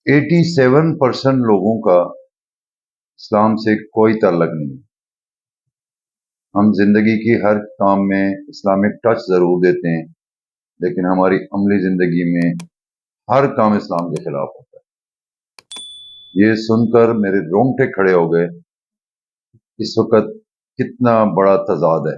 87% लोगों का इस्लाम से कोई ताल्लुक नहीं है। हम जिंदगी की हर काम में इस्लामिक टच जरूर देते हैं, लेकिन हमारी अमली जिंदगी में हर काम इस्लाम के खिलाफ होता है। ये सुनकर मेरे रोंगटे खड़े हो गए। इस वक्त कितना बड़ा तजाद है।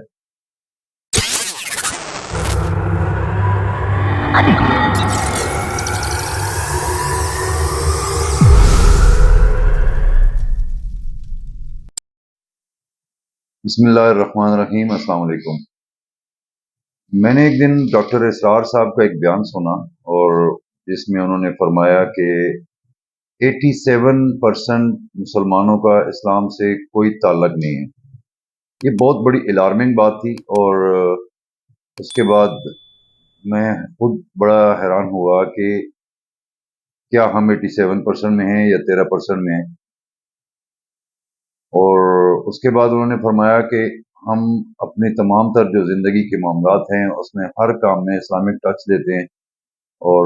बिस्मिल्लाहिर्रहमानिर्रहीम। अस्सलाम वालेकुम। मैंने एक दिन डॉक्टर इसरार साहब का एक बयान सुना, और जिसमें उन्होंने फरमाया कि 87% मुसलमानों का इस्लाम से कोई ताल्लुक नहीं है। ये बहुत बड़ी अलार्मिंग बात थी, और उसके बाद मैं खुद बड़ा हैरान हुआ कि क्या हम 87% में हैं या 13% में हैं। और उसके बाद उन्होंने फरमाया कि हम अपने तमाम तर जो ज़िंदगी के मामलात हैं उसमें हर काम में इस्लामिक टच देते हैं, और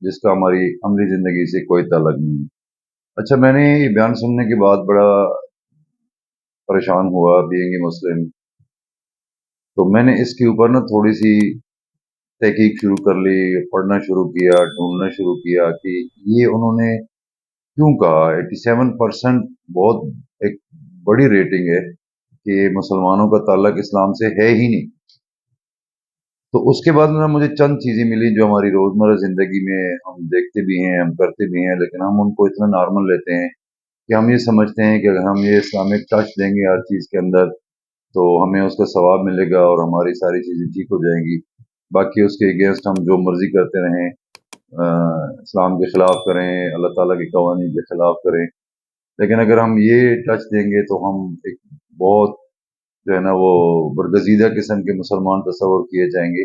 जिसका हमारी अमली ज़िंदगी से कोई ताल्लुक नहीं है। अच्छा, मैंने ये बयान सुनने के बाद बड़ा परेशान हुआ, बीइंग ए मुस्लिम। तो मैंने इसके ऊपर ना थोड़ी सी तहकीक शुरू कर ली, पढ़ना शुरू किया, ढूंढना शुरू किया कि ये उन्होंने क्यों कहा। 87% बहुत एक बड़ी रेटिंग है कि मुसलमानों का ताल्लुक इस्लाम से है ही नहीं। तो उसके बाद ना मुझे चंद चीज़ें मिली जो हमारी रोज़मर्रा ज़िंदगी में हम देखते भी हैं, हम करते भी हैं, लेकिन हम उनको इतना नॉर्मल लेते हैं कि हम ये समझते हैं कि अगर हम ये इस्लामिक टच देंगे हर चीज़ के अंदर तो हमें उसका सवाब मिलेगा और हमारी सारी चीज़ें ठीक हो जाएंगी। बाकी उसके अगेंस्ट हम जो मर्जी करते रहें, इस्लाम के ख़िलाफ़ करें, अल्लाह ताला के कवानीन के ख़िलाफ़ करें। लेकिन अगर हम ये टच देंगे तो हम एक बहुत जो है ना वो बरगज़ीदा किस्म के मुसलमान तस्वर किए जाएंगे।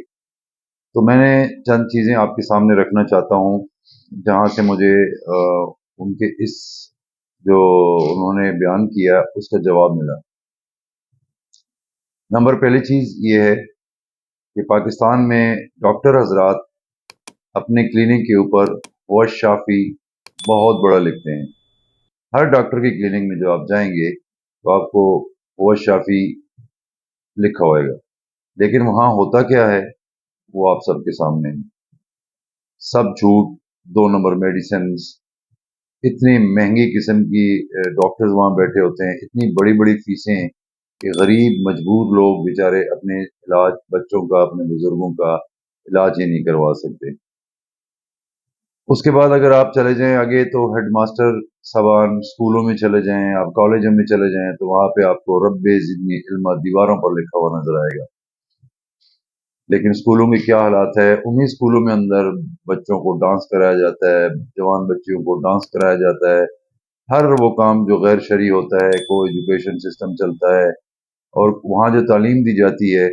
तो मैंने चंद चीज़ें आपके सामने रखना चाहता हूँ जहाँ से मुझे उनके इस जो उन्होंने बयान किया उसका जवाब मिला। नंबर पहली चीज़ ये है कि पाकिस्तान में डॉक्टर हजरात अपने क्लिनिक के ऊपर वश शाफी बहुत बड़ा लिखते हैं। हर डॉक्टर की क्लिनिक में जो आप जाएंगे तो आपको वश शाफी लिखा होएगा, लेकिन वहाँ होता क्या है वो आप सबके सामने है। सब झूठ, 2 नंबर मेडिसिन, इतनी महंगी किस्म की डॉक्टर्स वहाँ बैठे होते हैं, इतनी बड़ी बड़ी फीसें कि गरीब मजबूर लोग बेचारे अपने इलाज, बच्चों का, अपने बुजुर्गों का इलाज ही नहीं करवा सकते। उसके बाद अगर आप चले जाएं आगे तो हेडमास्टर साहबान स्कूलों में चले जाएं, आप कॉलेजों में चले जाएं तो वहाँ पे आपको रब्बे ज़िदनी इल्मा दीवारों पर लिखा हुआ नजर आएगा। लेकिन स्कूलों के क्या हालात है, उन्हीं स्कूलों में अंदर बच्चों को डांस कराया जाता है, जवान बच्चियों को डांस कराया जाता है। हर वो काम जो गैर शरई होता है, को एजुकेशन सिस्टम चलता है, और वहाँ जो तालीम दी जाती है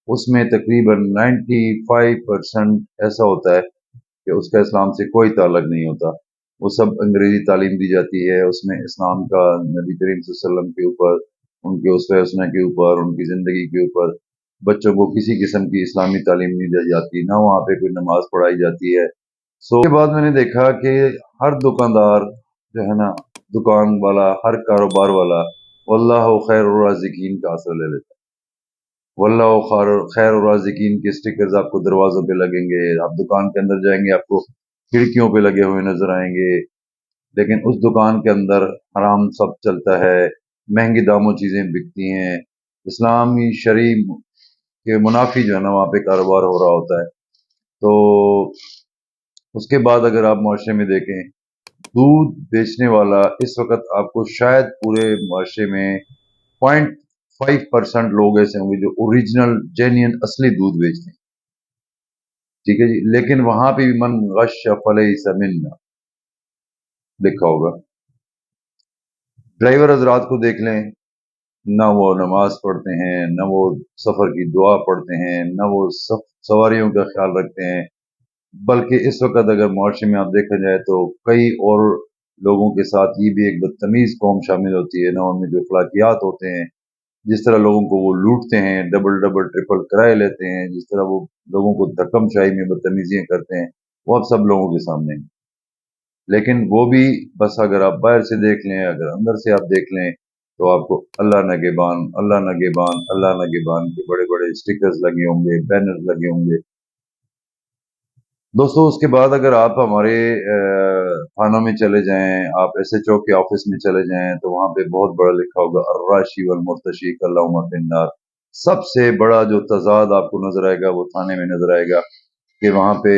उसमें तकरीबन 95% ऐसा होता है कि उसका इस्लाम से कोई ताल्लुक नहीं होता। वो सब अंग्रेजी तालीम दी जाती है, उसमें इस्लाम का, नबी करीम सल्लल्लाहु अलैहि वसल्लम के ऊपर, उनके उसवे उसना के ऊपर, उनकी ज़िंदगी के ऊपर बच्चों को किसी किस्म की इस्लामी तालीम नहीं दी जाती, ना वहाँ पे कोई नमाज पढ़ाई जाती है। सो उसके बाद मैंने देखा कि हर दुकानदार जो है ना, दुकान वाला, हर कारोबार वाला वल्लाहु खैरुर राज़िकीन का आसरा ले लेता है। वल्लाहु खैरुर राज़िकीन के स्टिकर्स आपको दरवाजों पे लगेंगे, आप दुकान के अंदर जाएंगे आपको खिड़कियों पे लगे हुए नजर आएंगे। लेकिन उस दुकान के अंदर हराम सब चलता है, महंगी दामों चीजें बिकती हैं, इस्लामी शरी के मुनाफी जो है ना वहाँ पे कारोबार हो रहा होता है। तो उसके बाद अगर आप मुआशरे में देखें, दूध बेचने वाला इस वक्त आपको शायद पूरे मुआशरे में 0.5% लोग ऐसे होंगे जो ओरिजिनल जेन्युइन असली दूध बेचते हैं। ठीक है जी, लेकिन वहां पे भी मन गश फलैसा मिन्ना लिखा होगा। ड्राइवर हजरात को देख लें, ना वो नमाज पढ़ते हैं, ना वो सफर की दुआ पढ़ते हैं, ना वो सवारियों का ख्याल रखते हैं। बल्कि इस वक्त अगर मुआशरे में आप देखा जाए तो कई और लोगों के साथ ये भी एक बदतमीज कौम शामिल होती है ना, उनमें जो अखलाकियात होते हैं, जिस तरह लोगों को वो लूटते हैं, डबल डबल ट्रिपल किराए लेते हैं, जिस तरह वो लोगों को धक्कम शाही में बदतमीजियां करते हैं, वो अब सब लोगों के सामने है। लेकिन वो भी बस अगर आप बाहर से देख लें, अगर अंदर से आप देख लें, तो आपको अल्लाह नगेबान, अल्लाह नगेबान, अल्लाह नगेबान के बड़े बड़े स्टिकर्स लगे होंगे, बैनर लगे होंगे। दोस्तों, उसके बाद अगर आप हमारे थानों में चले जाएं, आप एसएचओ के ऑफिस में चले जाएं, तो वहां पे बहुत बड़ा लिखा होगा अर्राशी वल मुर्तशी कल्लाहुमा फिन्नार। सबसे बड़ा जो तजाद आपको नजर आएगा वो थाने में नजर आएगा कि वहां पे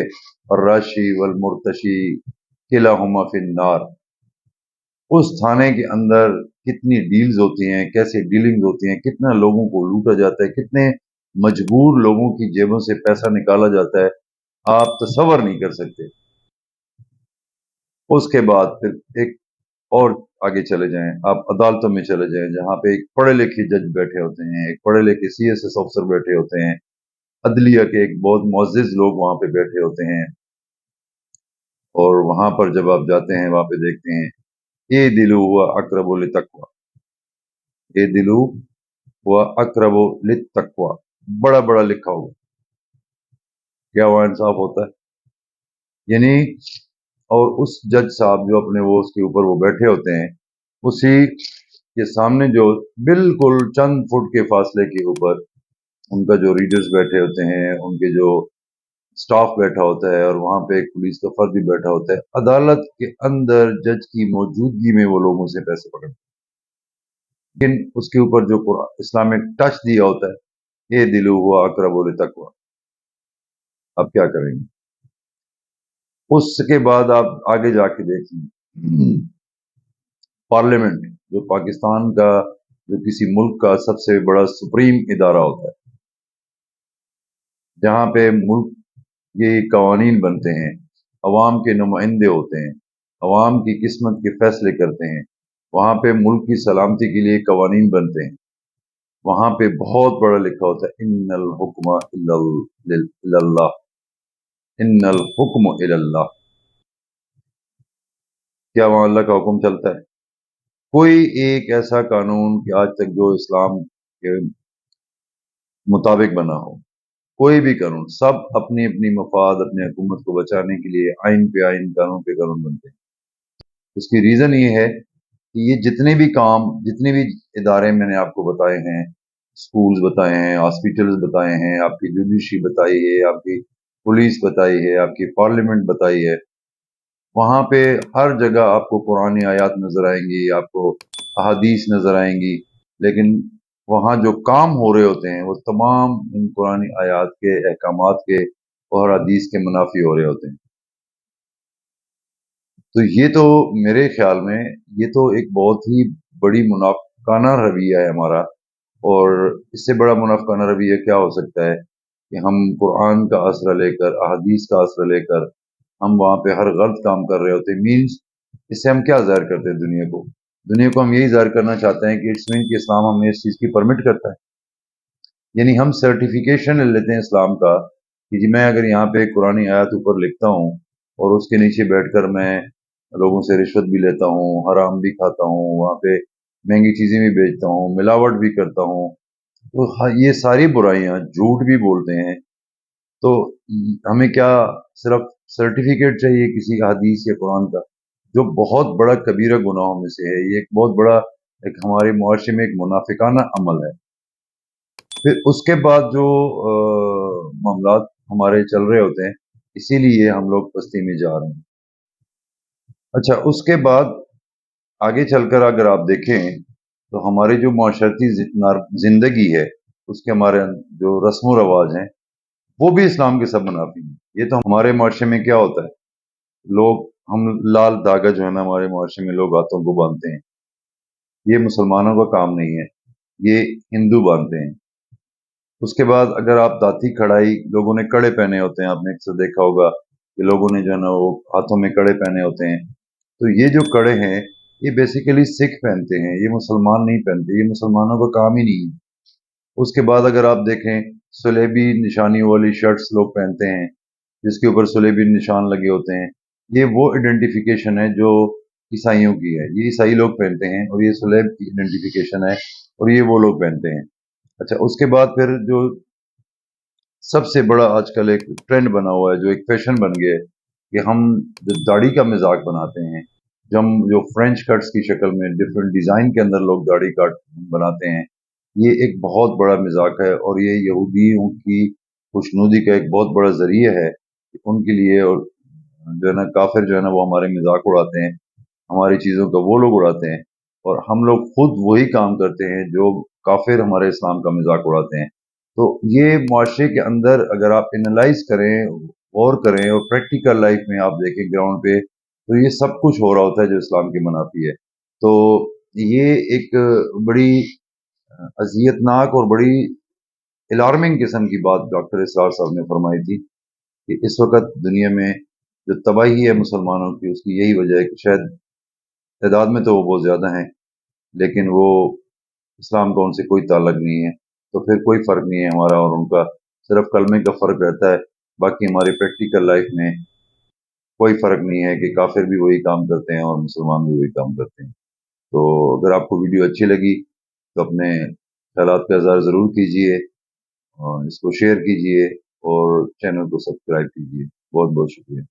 अर्राशी वल मुर्तशी किलाहुमा फिन्नार। उस थाने के अंदर कितनी डील्स होती हैं, कैसे डीलिंग्स होती हैं, कितना लोगों को लूटा जाता है, कितने मजबूर लोगों की जेबों से पैसा निकाला जाता है, आप तसव्वुर नहीं कर सकते। उसके बाद फिर एक और आगे चले जाएं, आप अदालतों में चले जाएं, जहां पे एक पढ़े लिखे जज बैठे होते हैं, एक पढ़े लिखे सीएसएस ऑफिसर बैठे होते हैं, अदलिया के एक बहुत मुअज़्ज़िज़ लोग वहां पे बैठे होते हैं। और वहां पर जब आप जाते हैं, वहां पे देखते हैं ए दिलु हुआ अक़रबु लित्तक़वा, ए दिलु हुआ अक़रबु लित्तक़वा, बड़ा बड़ा लिखा होगा। क्या वहां इंसाफ होता है? यानी, और उस जज साहब जो अपने वो उसके ऊपर वो बैठे होते हैं, उसी के सामने जो बिल्कुल चंद फुट के फासले के ऊपर उनका जो रीडर्स बैठे होते हैं, उनके जो स्टाफ बैठा होता है, और वहां पे एक पुलिस का फर्द भी बैठा होता है। अदालत के अंदर जज की मौजूदगी में वो लोगों से पैसे पकड़ते हैं, लेकिन उसके ऊपर जो इस्लामिक टच दिया होता है, ये दिलु हुआ अक़रबु लित्तक़वा। अब क्या करेंगे? उसके बाद आप आगे जाके देखें, पार्लियामेंट जो पाकिस्तान का, जो किसी मुल्क का सबसे बड़ा सुप्रीम इदारा होता है, जहाँ पे मुल्क के कवानीन बनते हैं, अवाम के नुमाइंदे होते हैं, अवाम की किस्मत के फैसले करते हैं, वहाँ पे मुल्क की सलामती के लिए कवानीन बनते हैं। वहाँ पे बहुत बड़ा लिखा होता है इन्नल हुक्म इल्लल्लाह, इन्नल हुक्म इल्लल्लाह। क्या वहाँ अल्लाह का हुक्म चलता है? कोई एक ऐसा कानून कि आज तक जो इस्लाम के मुताबिक बना हो, कोई भी कानून, सब अपनी अपनी मफाद, अपनी हुकूमत को बचाने के लिए आइन पे आइन, कानून पे कानून बनते हैं। उसकी रीजन ये है कि ये जितने भी काम, जितने भी इदारे मैंने आपको बताए हैं, स्कूल्स बताए हैं, हॉस्पिटल्स बताए हैं, आपकी जुडिशरी बताई है, आपकी पुलिस बताई है, आपकी पार्लियामेंट बताई है, वहां पे हर जगह आपको कुरानी आयात नजर आएंगी, आपको अहादीस नजर आएंगी, लेकिन वहाँ जो काम हो रहे होते हैं वो तमाम इन कुरानी आयात के, अहकामात के और हदीस के मुनाफी हो रहे होते हैं। तो ये तो मेरे ख्याल में ये तो एक बहुत ही बड़ी मुनाफिकाना रवैया है हमारा। और इससे बड़ा मुनाफिकाना रवैया क्या हो सकता है कि हम कुरान का आसरा लेकर, अहादीस का आसरा लेकर हम वहाँ पे हर गलत काम कर रहे होते हैं। मीन्स इससे हम क्या ज़ाहिर करते हैं दुनिया को? दुनिया को हम यही ज़ाहिर करना चाहते हैं कि इट्स मीन कि इस्लाम हमें इस चीज़ की परमिट करता है। यानी हम सर्टिफिकेशन ले लेते हैं इस्लाम का कि जी, मैं अगर यहाँ पे कुरानी आयत ऊपर लिखता हूँ और उसके नीचे बैठकर मैं लोगों से रिश्वत भी लेता हूँ, हराम भी खाता हूँ, वहाँ पे महंगी चीज़ें भी बेचता हूँ, मिलावट भी करता हूँ, तो ये सारी बुराइयां, झूठ भी बोलते हैं, तो हमें क्या सिर्फ सर्टिफिकेट चाहिए किसी हदीस या कुरान का, जो बहुत बड़ा कबीरा गुनाहों में से है। ये एक बहुत बड़ा, एक हमारे मुआशरे में एक मुनाफिकाना अमल है। फिर उसके बाद जो मामलात हमारे चल रहे होते हैं, इसीलिए हम लोग बस्ती में जा रहे हैं। अच्छा, उसके बाद आगे चलकर अगर आप देखें, तो हमारी जो माशरती जिंदगी है, उसके हमारे जो रस्म रवाज हैं, वो भी इस्लाम के सब मुनाफी हैं। ये तो हमारे मुआशरे में क्या होता है, लोग, हम लाल धागा जो है ना, हमारे मुआशरे में लोग हाथों को बांधते हैं, ये मुसलमानों का काम नहीं है, ये हिंदू बांधते हैं। उसके बाद अगर आप दाती कड़ाई, लोगों ने कड़े पहने होते हैं, आपने अक्सर देखा होगा कि लोगों ने जो है ना वो हाथों में कड़े पहने होते हैं। तो ये जो कड़े हैं, ये बेसिकली सिख पहनते हैं, ये मुसलमान नहीं पहनते, ये मुसलमानों का काम ही नहीं है। उसके बाद अगर आप देखें, सुलेबी निशानियों वाली शर्ट्स लोग पहनते हैं, जिसके ऊपर सुलेबी निशान लगे होते हैं। ये वो आइडेंटिफिकेशन है जो ईसाइयों की है, ये ईसाई लोग पहनते हैं, और ये सुलेब की आइडेंटिफिकेशन है, और ये वो लोग पहनते हैं। अच्छा, उसके बाद फिर जो सबसे बड़ा आजकल एक ट्रेंड बना हुआ है, जो एक फैशन बन गया है, کہ ہم جو داڑھی کا مذاق بناتے ہیں، جو فرینچ کٹس کی شکل میں ڈفرینٹ ڈیزائن کے اندر لوگ داڑھی کاٹ بناتے ہیں، یہ ایک بہت بڑا مذاق ہے، اور یہ یہودیوں کی خوشنودی کا ایک بہت بڑا ذریعہ ہے کہ ان کے لیے، اور جو ہے نا کافر جو ہے نا وہ ہمارے مذاق اڑاتے ہیں، ہماری چیزوں کا وہ لوگ اڑاتے ہیں، اور ہم لوگ خود وہی کام کرتے ہیں جو کافر ہمارے اسلام کا مذاق اڑاتے ہیں۔ تو یہ معاشرے کے اندر اگر آپ انالائز کریں، غور کریں، اور پریکٹیکل لائف میں آپ دیکھیں گراؤنڈ پہ، تو یہ سب کچھ ہو رہا ہوتا ہے جو اسلام کی منافی ہے۔ تو یہ ایک بڑی اذیت ناک اور بڑی الارمنگ قسم کی بات ڈاکٹر اسرار صاحب نے فرمائی تھی کہ اس وقت دنیا میں جو تباہی ہے مسلمانوں کی، اس کی یہی وجہ ہے کہ شاید تعداد میں تو وہ بہت زیادہ ہیں، لیکن وہ اسلام کا ان سے کوئی تعلق نہیں ہے، تو پھر کوئی فرق نہیں ہے ہمارا اور ان کا، صرف کلمے کا فرق رہتا ہے، باقی ہماری پریکٹیکل لائف میں کوئی فرق نہیں ہے کہ کافر بھی وہی کام کرتے ہیں اور مسلمان بھی وہی کام کرتے ہیں۔ تو اگر آپ کو ویڈیو اچھی لگی تو اپنے خیالات کا اظہار ضرور کیجیے، اور اس کو شیئر کیجیے، اور چینل کو سبسکرائب کیجیے۔ بہت بہت شکریہ۔